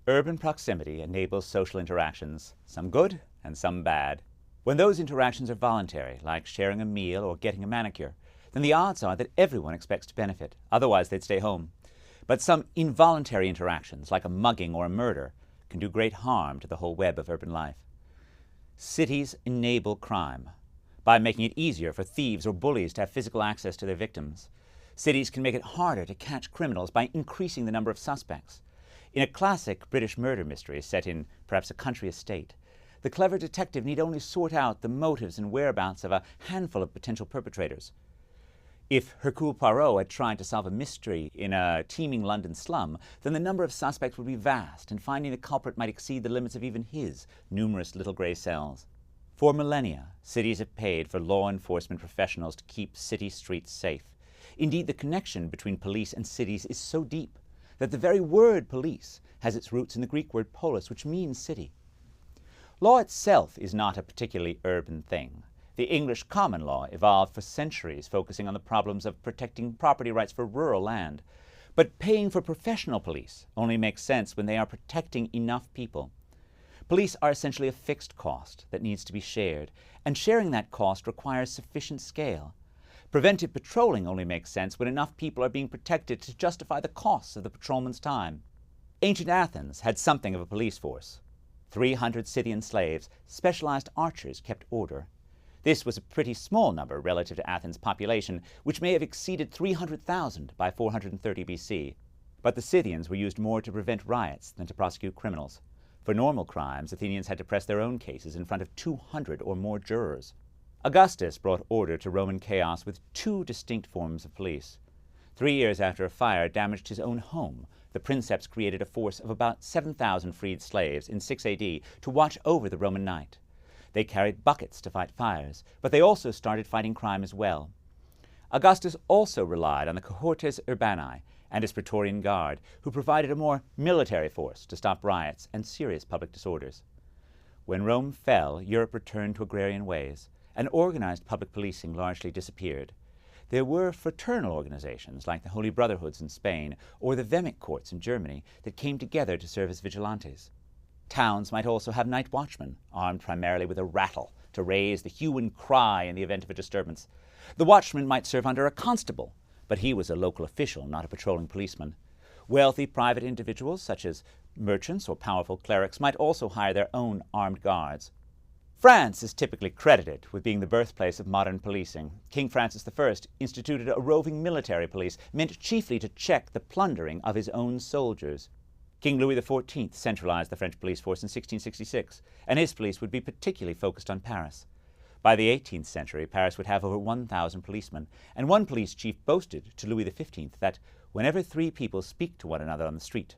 Urban proximity enables social interactions, some good and some bad. When those interactions are voluntary, like sharing a meal or getting a manicure, then the odds are that everyone expects to benefit, otherwise they'd stay home. But some involuntary interactions, like a mugging or a murder, can do great harm to the whole web of urban life. Cities enable crime by making it easier for thieves or bullies to have physical access to their victims. Cities can make it harder to catch criminals by increasing the number of suspects. In a classic British murder mystery set in perhaps a country estate, the clever detective need only sort out the motives and whereabouts of a handful of potential perpetrators. If Hercule Poirot had tried to solve a mystery in a teeming London slum, then the number of suspects would be vast, and finding the culprit might exceed the limits of even his numerous little grey cells. For millennia, cities have paid for law enforcement professionals to keep city streets safe. Indeed, the connection between police and cities is so deep that the very word police has its roots in the Greek word polis, which means city. Law itself is not a particularly urban thing. The English common law evolved for centuries, focusing on the problems of protecting property rights for rural land. But paying for professional police only makes sense when they are protecting enough people. Police are essentially a fixed cost that needs to be shared, and sharing that cost requires sufficient scale. Preventive patrolling only makes sense when enough people are being protected to justify the costs of the patrolman's time. Ancient Athens had something of a police force. 300 Scythian slaves, specialized archers, kept order. This was a pretty small number relative to Athens' population, which may have exceeded 300,000 by 430 BC. But the Scythians were used more to prevent riots than to prosecute criminals. For normal crimes, Athenians had to press their own cases in front of 200 or more jurors. Augustus brought order to Roman chaos with two distinct forms of police. 3 years after a fire damaged his own home, the princeps created a force of about 7,000 freed slaves in 6 AD to watch over the Roman night. They carried buckets to fight fires, but they also started fighting crime as well. Augustus also relied on the cohortes urbanae and his Praetorian Guard, who provided a more military force to stop riots and serious public disorders. When Rome fell, Europe returned to agrarian ways, and organized public policing largely disappeared. There were fraternal organizations like the Holy Brotherhoods in Spain or the Vehmic courts in Germany that came together to serve as vigilantes. Towns might also have night watchmen, armed primarily with a rattle to raise the hue and cry in the event of a disturbance. The watchman might serve under a constable, but he was a local official, not a patrolling policeman. Wealthy private individuals, such as merchants or powerful clerics, might also hire their own armed guards. France is typically credited with being the birthplace of modern policing. King Francis I instituted a roving military police meant chiefly to check the plundering of his own soldiers. King Louis XIV centralized the French police force in 1666, and his police would be particularly focused on Paris. By the 18th century, Paris would have over 1,000 policemen, and one police chief boasted to Louis XV that whenever 3 people speak to one another on the street,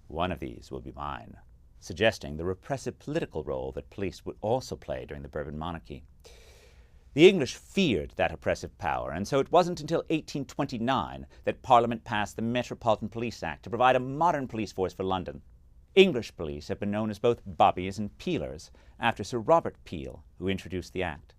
one of these will be mine, suggesting the repressive political role that police would also play during the Bourbon monarchy. The English feared that oppressive power, and so it wasn't until 1829 that Parliament passed the Metropolitan Police Act to provide a modern police force for London. English police have been known as both bobbies and peelers, after Sir Robert Peel, who introduced the act.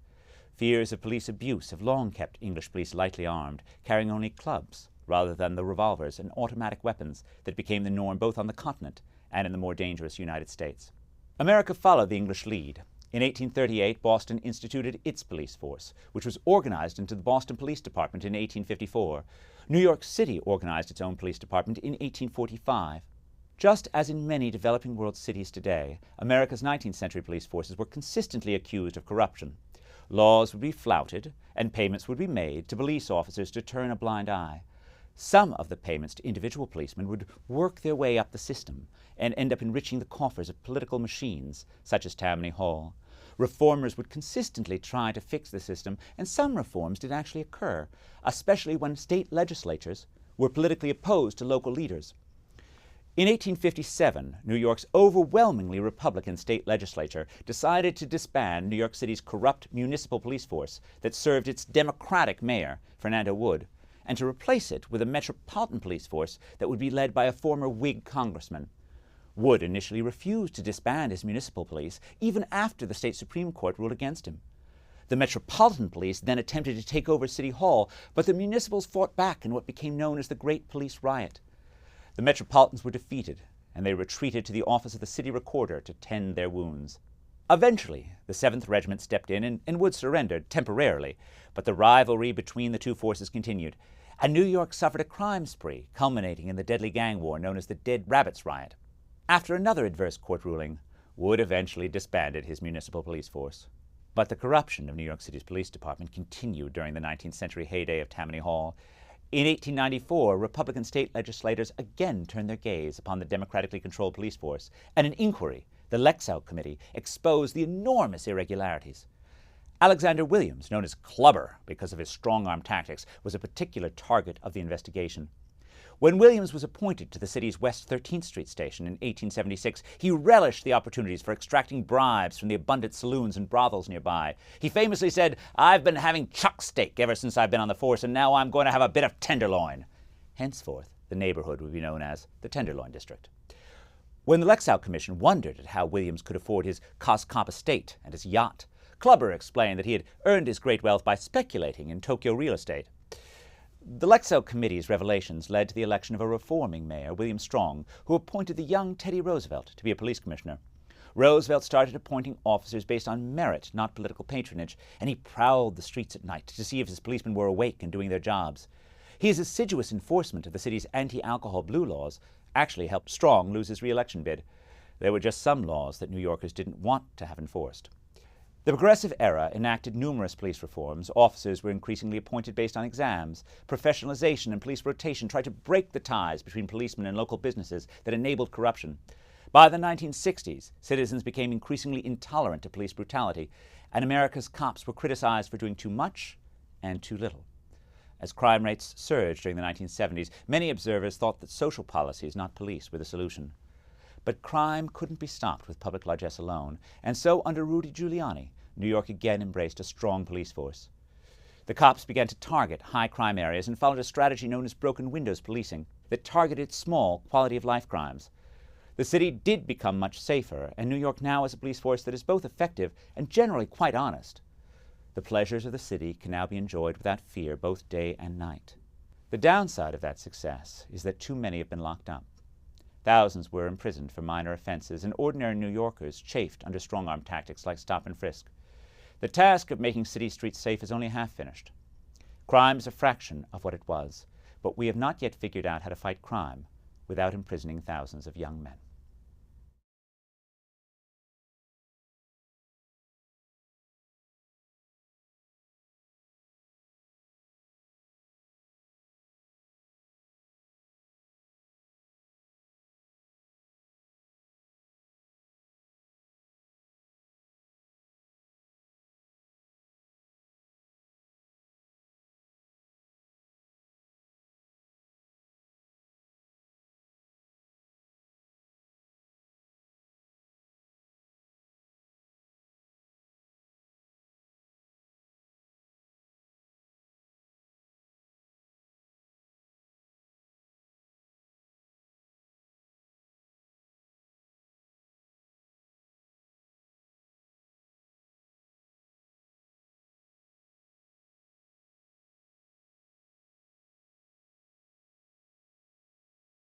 Fears of police abuse have long kept English police lightly armed, carrying only clubs, rather than the revolvers and automatic weapons that became the norm both on the continent and in the more dangerous United States. America followed the English lead. In 1838, Boston instituted its police force, which was organized into the Boston Police Department in 1854. New York City organized its own police department in 1845. Just as in many developing world cities today, America's 19th century police forces were consistently accused of corruption. Laws would be flouted, and payments would be made to police officers to turn a blind eye. Some of the payments to individual policemen would work their way up the system and end up enriching the coffers of political machines, such as Tammany Hall. Reformers would consistently try to fix the system, and some reforms did actually occur, especially when state legislatures were politically opposed to local leaders. In 1857, New York's overwhelmingly Republican state legislature decided to disband New York City's corrupt municipal police force that served its Democratic mayor, Fernando Wood, and to replace it with a metropolitan police force that would be led by a former Whig congressman. Wood initially refused to disband his municipal police, even after the state Supreme Court ruled against him. The Metropolitan Police then attempted to take over City Hall, but the municipals fought back in what became known as the Great Police Riot. The Metropolitans were defeated, and they retreated to the office of the city recorder to tend their wounds. Eventually, the 7th Regiment stepped in and would surrender temporarily, but the rivalry between the two forces continued, and New York suffered a crime spree, culminating in the deadly gang war known as the Dead Rabbits Riot. After another adverse court ruling, Wood eventually disbanded his municipal police force. But the corruption of New York City's police department continued during the 19th century heyday of Tammany Hall. In 1894, Republican state legislators again turned their gaze upon the democratically controlled police force, and an inquiry, the Lexow Committee, exposed the enormous irregularities. Alexander Williams, known as Clubber because of his strong-arm tactics, was a particular target of the investigation. When Williams was appointed to the city's West 13th Street station in 1876, he relished the opportunities for extracting bribes from the abundant saloons and brothels nearby. He famously said, "I've been having chuck steak ever since I've been on the force, and now I'm going to have a bit of tenderloin." Henceforth, the neighborhood would be known as the Tenderloin District. When the Lexow Commission wondered at how Williams could afford his Coscomp estate and his yacht, Clubber explained that he had earned his great wealth by speculating in Tokyo real estate. The Lexow Committee's revelations led to the election of a reforming mayor, William Strong, who appointed the young Teddy Roosevelt to be a police commissioner. Roosevelt started appointing officers based on merit, not political patronage, and he prowled the streets at night to see if his policemen were awake and doing their jobs. His assiduous enforcement of the city's anti-alcohol blue laws actually helped Strong lose his re-election bid. There were just some laws that New Yorkers didn't want to have enforced. The Progressive Era enacted numerous police reforms. Officers were increasingly appointed based on exams. Professionalization and police rotation tried to break the ties between policemen and local businesses that enabled corruption. By the 1960s, citizens became increasingly intolerant to police brutality, and America's cops were criticized for doing too much and too little. As crime rates surged during the 1970s, many observers thought that social policies, not police, were the solution. But crime couldn't be stopped with public largesse alone, and so under Rudy Giuliani, New York again embraced a strong police force. The cops began to target high crime areas and followed a strategy known as broken windows policing that targeted small quality-of-life crimes. The city did become much safer, and New York now has a police force that is both effective and generally quite honest. The pleasures of the city can now be enjoyed without fear both day and night. The downside of that success is that too many have been locked up. Thousands were imprisoned for minor offenses, and ordinary New Yorkers chafed under strong-arm tactics like stop and frisk. The task of making city streets safe is only half finished. Crime is a fraction of what it was, but we have not yet figured out how to fight crime without imprisoning thousands of young men.